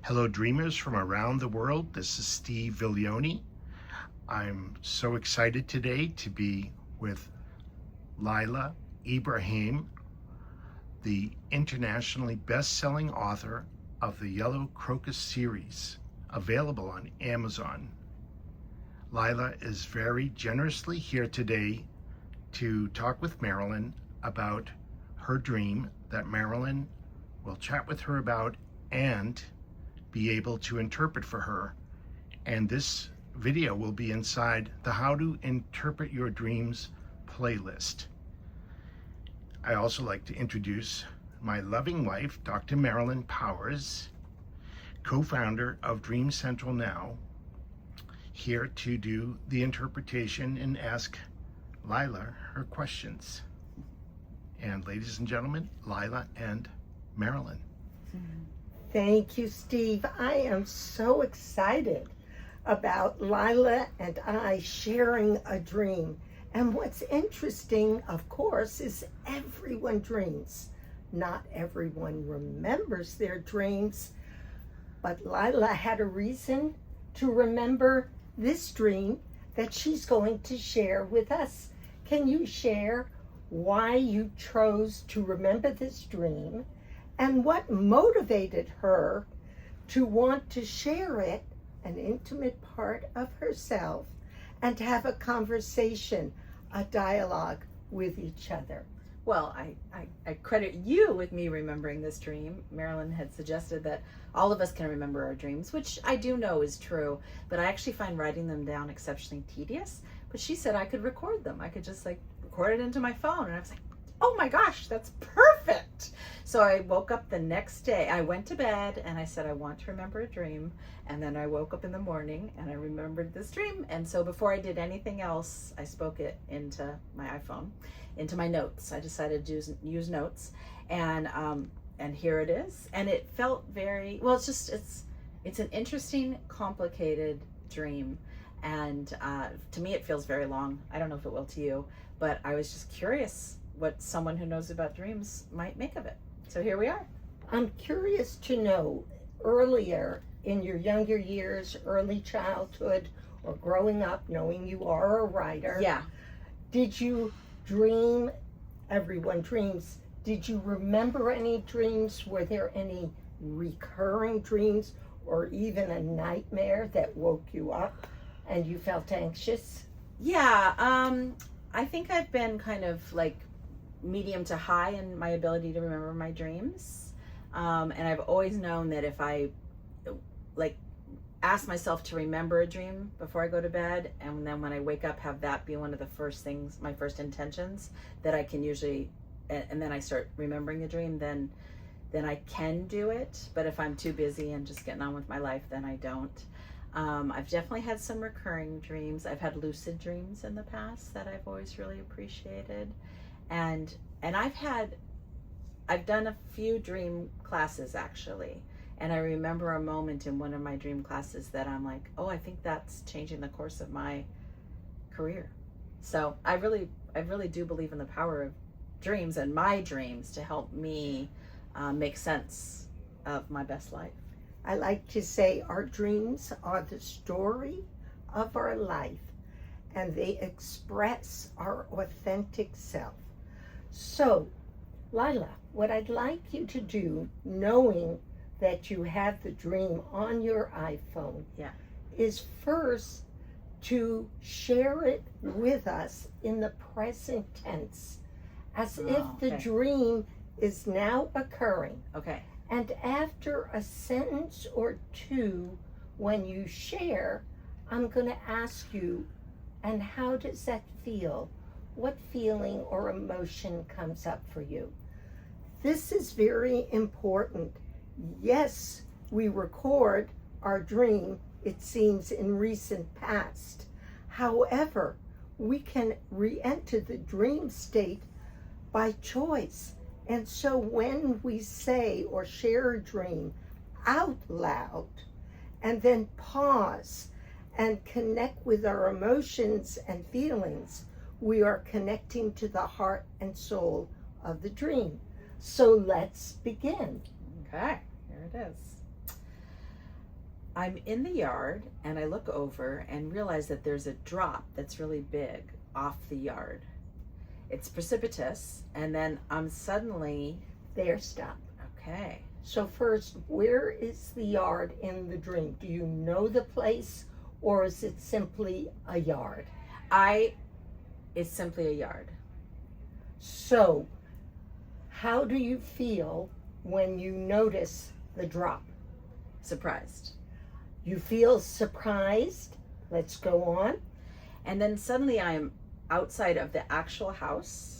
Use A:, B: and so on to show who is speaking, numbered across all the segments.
A: Hello, dreamers from around the world. This is Steve Viglione. I'm so excited today to be with Laila Ibrahim, the internationally best-selling author of the Yellow Crocus series, available on Amazon. Laila is very generously here today to talk with Marilyn about her dream that Marilyn will chat with her about and be able to interpret for her. And this video will be inside the How to Interpret Your Dreams playlist. I also like to introduce my loving wife, Dr. Marilyn Powers, co-founder of Dream Central Now, here to do the interpretation and ask Laila her questions. And ladies and gentlemen, Laila and Marilyn.
B: Thank you, Steve. I am so excited about Laila and I sharing a dream. And what's interesting, of course, is everyone dreams. Not everyone remembers their dreams, but Laila had a reason to remember this dream that she's going to share with us. Can you share why you chose to remember this dream and what motivated her to want to share it, an intimate part of herself, and to have a conversation, a dialogue with each other?
C: Well, I credit you with me remembering this dream. Marilyn had suggested that all of us can remember our dreams, which I do know is true, but I actually find writing them down exceptionally tedious. But she said I could record them. I could just record it into my phone. And I was like, oh my gosh, that's perfect. So I woke up the next day. I went to bed and I said, I want to remember a dream. And then I woke up in the morning and I remembered this dream. And so before I did anything else, I spoke it into my iPhone, into my notes. I decided to use notes, and here it is. And it felt very, well, it's an interesting, complicated dream. And to me, it feels very long. I don't know if it will to you, but I was just curious what someone who knows about dreams might make of it. So here we are.
B: I'm curious to know, earlier in your younger years, early childhood, or growing up, knowing you are a writer,
C: Yeah.
B: did you dream? Everyone dreams. Did you remember any dreams? Were there any recurring dreams or even a nightmare that woke you up and you felt anxious?
C: Yeah, I think I've been kind of medium to high in my ability to remember my dreams. And I've always known that if I ask myself to remember a dream before I go to bed, and then when I wake up, have that be one of the first things, my first intentions, that I can usually, and then I start remembering the dream, then I can do it. But if I'm too busy and just getting on with my life, then I don't. I've definitely had some recurring dreams. I've had lucid dreams in the past that I've always really appreciated. And I've done a few dream classes actually. And I remember a moment in one of my dream classes that I'm like, oh, I think that's changing the course of my career. So I really do believe in the power of dreams and my dreams to help me make sense of my best life.
B: I like to say our dreams are the story of our life, and they express our authentic self. So, Laila, what I'd like you to do, knowing that you have the dream on your iPhone, is first to share it with us in the present tense, as if the dream is now occurring.
C: Okay.
B: And after a sentence or two, when you share, I'm going to ask you, and how does that feel? What feeling or emotion comes up for you? This is very important. Yes, we record our dream, it seems, in recent past. However, we can re-enter the dream state by choice. And so when we say or share a dream out loud and then pause and connect with our emotions and feelings, we are connecting to the heart and soul of the dream. So let's begin.
C: Okay, here it is. I'm in the yard and I look over and realize that there's a drop that's really big off the yard. It's precipitous, and then I'm suddenly...
B: There, stop.
C: Okay.
B: So first, where is the yard in the dream? Do you know the place, or is it simply a yard?
C: It's simply a yard.
B: So, how do you feel when you notice the drop?
C: Surprised.
B: You feel surprised. Let's go on.
C: And then suddenly I'm outside of the actual house,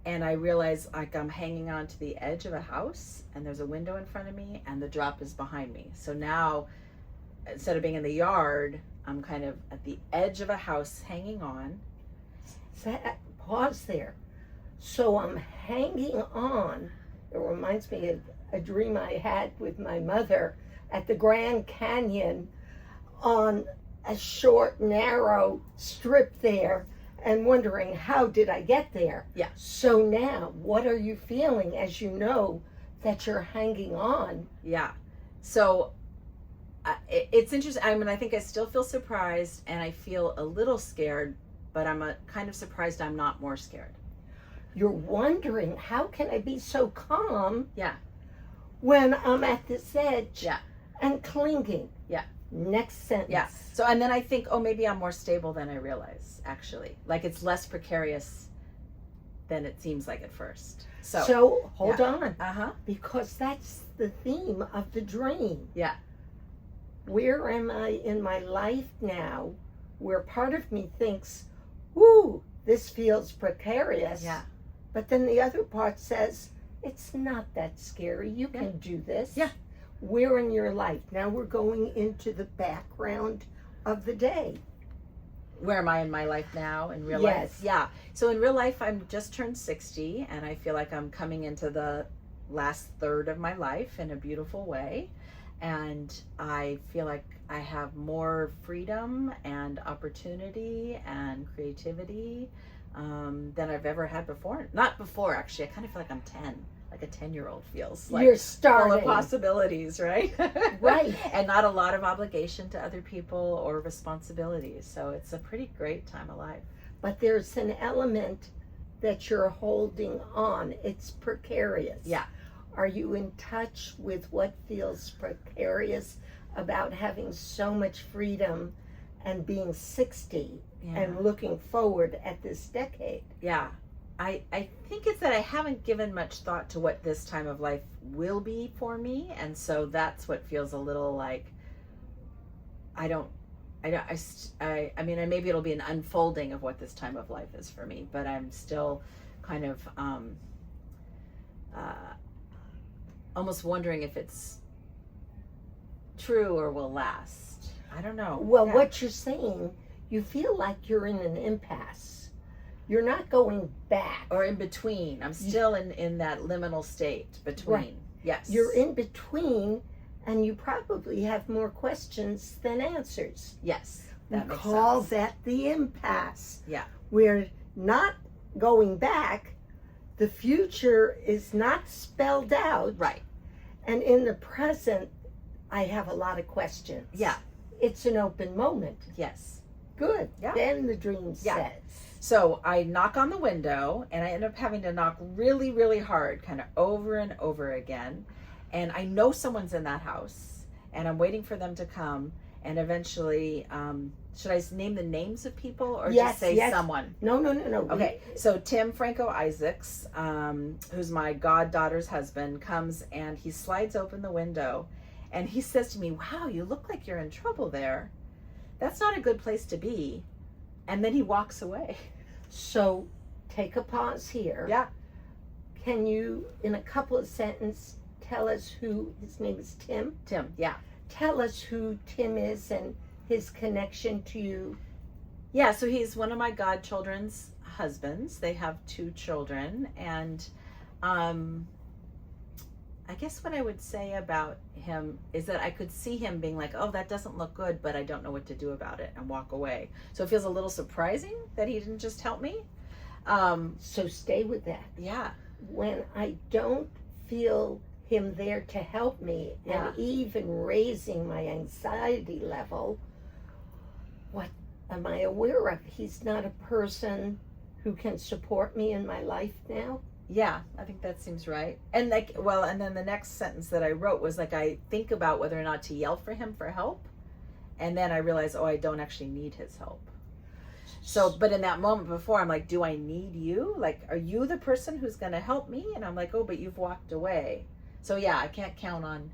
C: and I realize like I'm hanging on to the edge of a house, and there's a window in front of me, and the drop is behind me. So now, instead of being in the yard, I'm kind of at the edge of a house hanging on.
B: Pause there. So I'm hanging on. It reminds me of a dream I had with my mother at the Grand Canyon on a short, narrow strip there, and wondering, how did I get there?
C: Yeah.
B: So now, what are you feeling as you know that you're hanging on?
C: Yeah. So it's interesting. I mean, I think I still feel surprised, and I feel a little scared, but I'm kind of surprised I'm not more scared.
B: You're wondering, how can I be so calm?
C: Yeah.
B: When I'm at this edge.
C: Yeah.
B: And clinging.
C: Yeah.
B: Next sentence.
C: Yeah. So, and then I think, oh, maybe I'm more stable than I realize, actually. Like, it's less precarious than it seems like at first.
B: So hold on.
C: Uh-huh.
B: Because that's the theme of the dream.
C: Yeah.
B: Where am I in my life now, where part of me thinks, ooh, this feels precarious.
C: Yeah.
B: But then the other part says, it's not that scary. You can do this.
C: Yeah.
B: Where in your life? Now we're going into the background of the day.
C: Where am I in my life now, in real
B: Yes.
C: life? Yeah. So in real life, I'm just turned 60, and I feel like I'm coming into the last third of my life in a beautiful way. And I feel like I have more freedom and opportunity and creativity than I've ever had before. Not before, actually. I kind of feel like I'm 10. Like a 10-year-old feels like
B: You're starting.
C: full of possibilities, right?
B: Right.
C: And not a lot of obligation to other people or responsibilities. So it's a pretty great time of life.
B: But there's an element that you're holding on. It's precarious.
C: Yeah.
B: Are you in touch with what feels precarious about having so much freedom and being 60 and looking forward at this decade?
C: Yeah. I think it's that I haven't given much thought to what this time of life will be for me, and so that's what feels a little like I mean, maybe it'll be an unfolding of what this time of life is for me, but I'm still kind of almost wondering if it's true or will last. I don't know.
B: Well, what you're saying, you feel like you're in an impasse. You're not going back.
C: Or in between. I'm still in that liminal state between.
B: Right.
C: Yes.
B: You're in between, and you probably have more questions than answers.
C: Yes.
B: We
C: That makes
B: call
C: sense.
B: that the impasse.
C: Yeah.
B: We're not going back. The future is not spelled out.
C: Right.
B: And in the present, I have a lot of questions.
C: Yeah.
B: It's an open moment.
C: Yes.
B: Good.
C: Yeah.
B: Then the dream
C: Yeah.
B: says.
C: So I knock on the window, and I end up having to knock really, really hard, kind of over and over again. And I know someone's in that house, and I'm waiting for them to come. And eventually, should I name the names of people or just say someone?
B: No.
C: Okay, so Tim Franco Isaacs, who's my goddaughter's husband, comes and he slides open the window, and he says to me, "Wow, you look like you're in trouble there. That's not a good place to be." And then he walks away.
B: So take a pause here.
C: Yeah.
B: Can you, in a couple of sentences, tell us who, his name is Tim?
C: Tim, yeah.
B: Tell us who Tim is and his connection to you.
C: Yeah, so he's one of my godchildren's husbands. They have 2 children, and I guess what I would say about him is that I could see him being like, oh, that doesn't look good, but I don't know what to do about it, and walk away. So it feels a little surprising that he didn't just help me.
B: So stay with that.
C: Yeah.
B: When I don't feel him there to help me,
C: Yeah.
B: and even raising my anxiety level, what am I aware of? He's not a person who can support me in my life now.
C: Yeah, I think that seems right. And like, well, and then the next sentence that I wrote was like, I think about whether or not to yell for him for help. And then I realized, oh, I don't actually need his help. So, but in that moment before, I'm like, do I need you? Like, are you the person who's going to help me? And I'm like, oh, but you've walked away. So yeah, I can't count on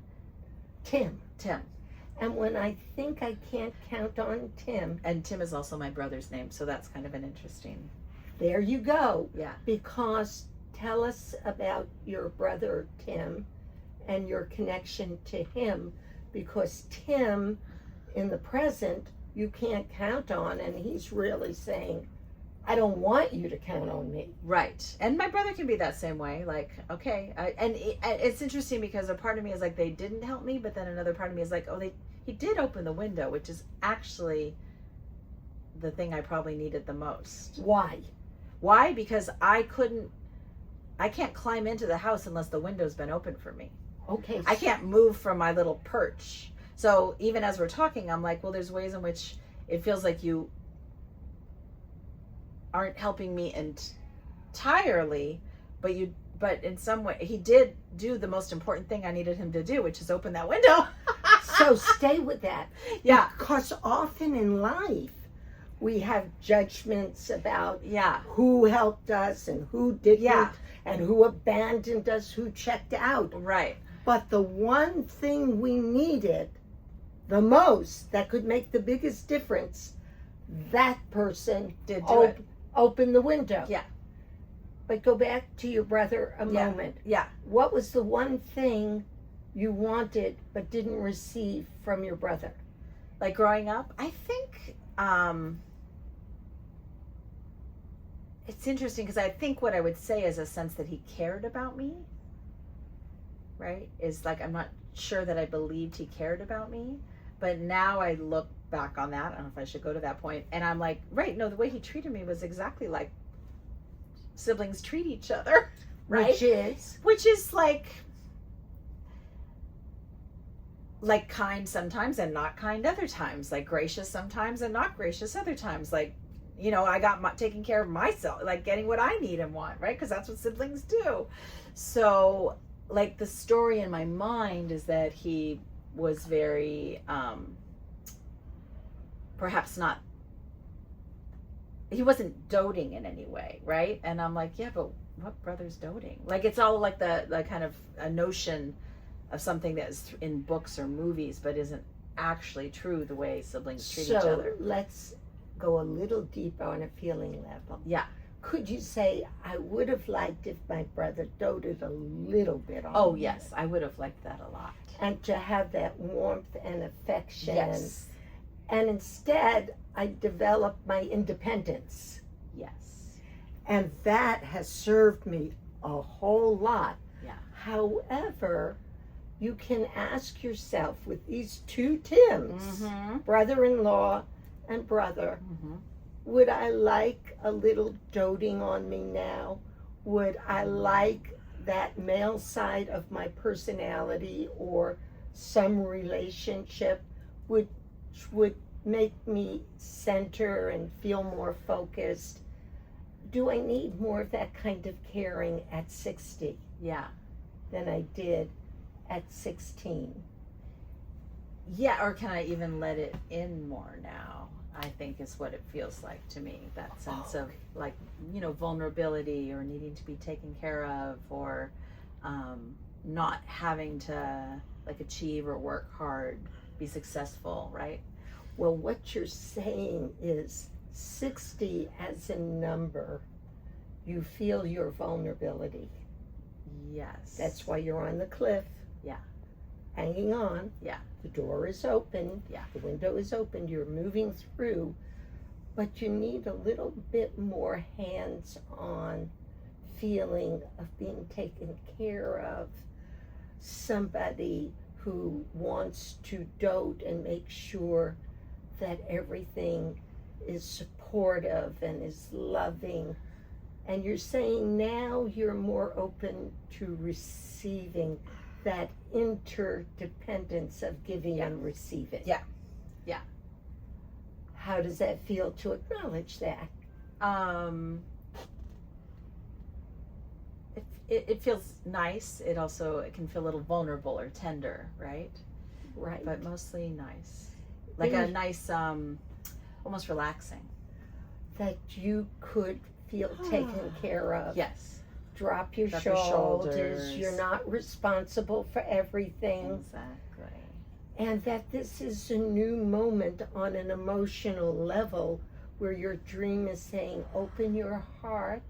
B: Tim.
C: Tim.
B: And when I think I can't count on Tim,
C: And Tim is also my brother's name. So that's kind of an interesting,
B: there you go.
C: yeah.
B: Because tell us about your brother Tim and your connection to him, because Tim in the present you can't count on, and he's really saying, I don't want you to count on me.
C: Right. And my brother can be that same way. Like, okay. It's interesting because a part of me is like, they didn't help me. But then another part of me is like, oh, he did open the window, which is actually the thing I probably needed the most.
B: Why?
C: Why? Because I can't climb into the house unless the window's been open for me.
B: Okay.
C: I can't move from my little perch. So even as we're talking, I'm like, well, there's ways in which it feels like you aren't helping me entirely, but in some way he did do the most important thing I needed him to do, which is open that window.
B: So stay with that.
C: Yeah.
B: Because often in life we have judgments about
C: Yeah.
B: who helped us and who didn't,
C: Yeah.
B: and who abandoned us, who checked out.
C: Right.
B: But the one thing we needed the most, that could make the biggest difference, that person
C: Did do it.
B: open the window.
C: Yeah.
B: But go back to your brother a moment.
C: Yeah.
B: What was the one thing you wanted but didn't receive from your brother?
C: Like growing up, I think it's interesting because I think what I would say is a sense that he cared about me. Right? Is like, I'm not sure that I believed he cared about me. But now I look back on that. I don't know if I should go to that point. And I'm like, right, no, the way he treated me was exactly like siblings treat each other. Right? Which is like kind sometimes and not kind other times. Like gracious sometimes and not gracious other times. Like, you know, I got taking care of myself, like getting what I need and want, right? Because that's what siblings do. So, like, the story in my mind is that he was very, perhaps not, he wasn't doting in any way, right? And I'm like, yeah, but what brother's doting? Like, it's all like the kind of a notion of something that's in books or movies, but isn't actually true the way siblings treat each other.
B: So let's go a little deeper on a feeling level.
C: Yeah.
B: Could you say, I would have liked if my brother doted a little bit on
C: Oh,
B: me?
C: yes. I would have liked that a lot.
B: And to have that warmth and affection.
C: Yes.
B: And instead, I developed my independence.
C: Yes.
B: And that has served me a whole lot.
C: Yeah.
B: However, you can ask yourself, with these two Tims,
C: Mm-hmm.
B: brother-in-law and brother,
C: Mm-hmm.
B: would I like a little doting on me now? Would I like that male side of my personality or some relationship which would make me center and feel more focused? Do I need more of that kind of caring at 60
C: Yeah.
B: than I did at 16?
C: Yeah, or can I even let it in more now? I think is what it feels like to me. That sense of, like, you know, vulnerability or needing to be taken care of, or not having to, like, achieve or work hard, be successful, right?
B: Well, what you're saying is 60 as a number, you feel your vulnerability.
C: Yes.
B: That's why you're on the cliff.
C: Yeah.
B: Hanging on.
C: Yeah.
B: The door is open.
C: Yeah.
B: The window is open. You're moving through. But you need a little bit more hands-on feeling of being taken care of. Somebody who wants to dote and make sure that everything is supportive and is loving. And you're saying now you're more open to receiving that interdependence of giving and receiving.
C: Yeah. Yeah.
B: How does that feel to acknowledge that?
C: It feels nice. It can feel a little vulnerable or tender, right?
B: Right.
C: But mostly nice. Like a nice, almost relaxing.
B: That you could feel taken care of.
C: Yes.
B: Drop your
C: Drop your
B: shoulders.
C: shoulders.
B: You're not responsible for everything.
C: Exactly.
B: And that this is a new moment on an emotional level where your dream is saying, open your heart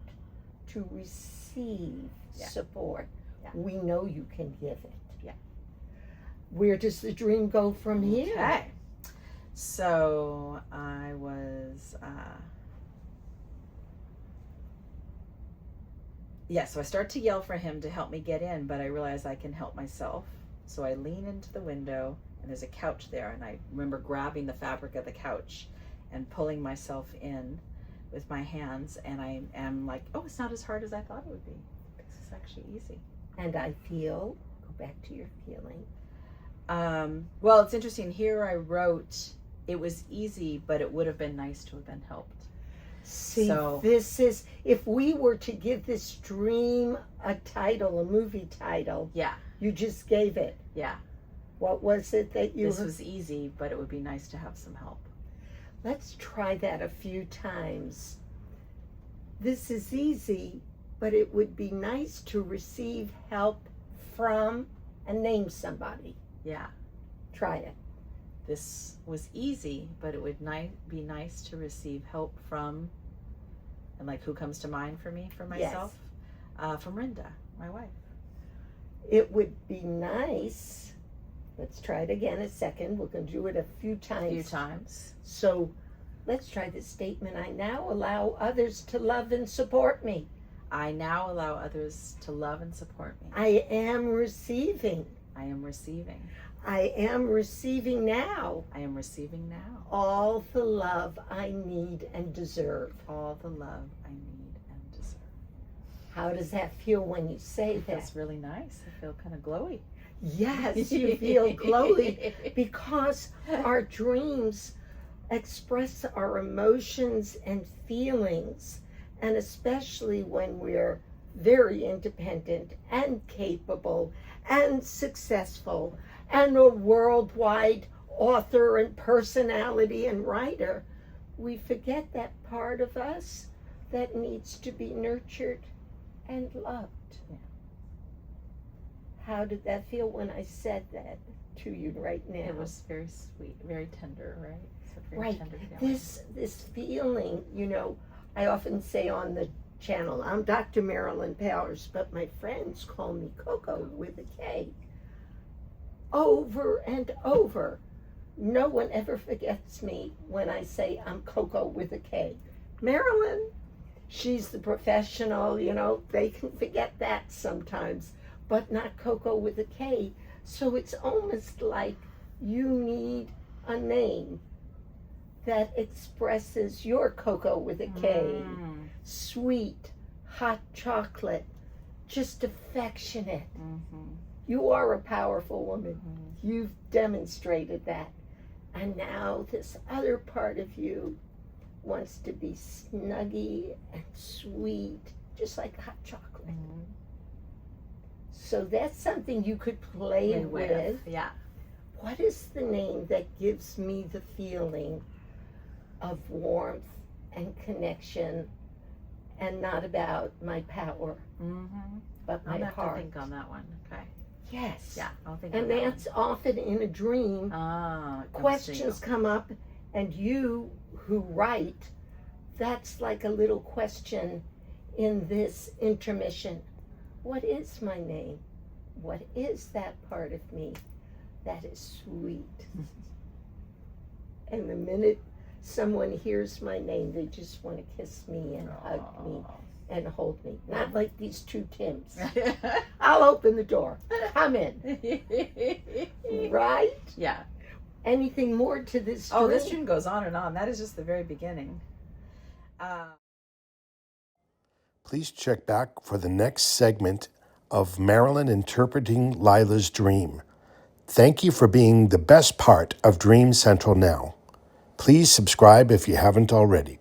B: to receive support.
C: Yeah.
B: We know you can give it.
C: Yeah.
B: Where does the dream go from here?
C: Okay. So I was, so I start to yell for him to help me get in, but I realize I can help myself. So I lean into the window, and there's a couch there, and I remember grabbing the fabric of the couch and pulling myself in with my hands, and I am like, oh, it's not as hard as I thought it would be. This is actually easy.
B: And I feel, go back to your feeling.
C: Well, it's interesting. Here I wrote, it was easy, but it would have been nice to have been helped.
B: See,
C: So-
B: this is, if we were to give this dream a title, a movie title,
C: Yeah,
B: you just gave it.
C: yeah.
B: What was it that you
C: This was easy, but it would be nice to have some help.
B: Let's try that a few times. This is easy, but it would be nice to receive help from and name somebody.
C: Yeah.
B: Try it.
C: This was easy, but it would be nice to receive help from, and like who comes to mind for me, for myself? From Rinda, my wife.
B: It would be nice. Let's try it again a second. We're going to do it a few times.
C: A few times.
B: So let's try this statement. I now allow others to love and support me.
C: I now allow others to love and support me.
B: I am receiving.
C: I am receiving.
B: I am receiving now
C: I am receiving now
B: all the love I need and deserve.
C: all the love I need and deserve.
B: How does that feel when you say
C: It
B: that?
C: feels really nice. I feel kind of glowy.
B: Yes, you feel glowy because our dreams express our emotions and feelings, and especially when we're very independent and capable and successful and a worldwide author and personality and writer, we forget that part of us that needs to be nurtured and loved.
C: Yeah.
B: How did that feel when I said that to you right now?
C: It was very sweet, very tender, right? It's a very
B: Right.
C: tender feeling.
B: This feeling, you know, I often say on the channel, I'm Dr. Marilyn Powers, but my friends call me Coco with a K. Over and over. No one ever forgets me when I say I'm Coco with a K. Marilyn, she's the professional, you know, they can forget that sometimes, but not Coco with a K. So it's almost like you need a name that expresses your Coco with a K.
C: Mm.
B: Sweet, hot chocolate, just affectionate.
C: Mm-hmm.
B: You are a powerful woman.
C: Mm-hmm.
B: You've demonstrated that. And now this other part of you wants to be snuggy and sweet, just like hot chocolate.
C: Mm-hmm.
B: So that's something you could play with.
C: Yeah.
B: What is the name that gives me the feeling of warmth and connection and not about my power,
C: Mm-hmm.
B: but
C: I'll
B: my
C: have to
B: heart?
C: think on that one. Okay.
B: Yes.
C: Yeah, I'll think
B: And
C: on that
B: that's often in a dream.
C: one. Ah, it comes to
B: Questions come up, and you who write, that's like a little question in this intermission. What is my name? What is that part of me that is sweet? And the minute someone hears my name, they just want to kiss me and hug me and hold me. Not like these two Tims. I'll open the door. Come in. Right?
C: Yeah.
B: Anything more to this dream?
C: Oh, this dream goes on and on. That is just the very beginning.
A: Please check back for the next segment of Marilyn interpreting Laila's dream. Thank you for being the best part of Dream Central now. Please subscribe if you haven't already.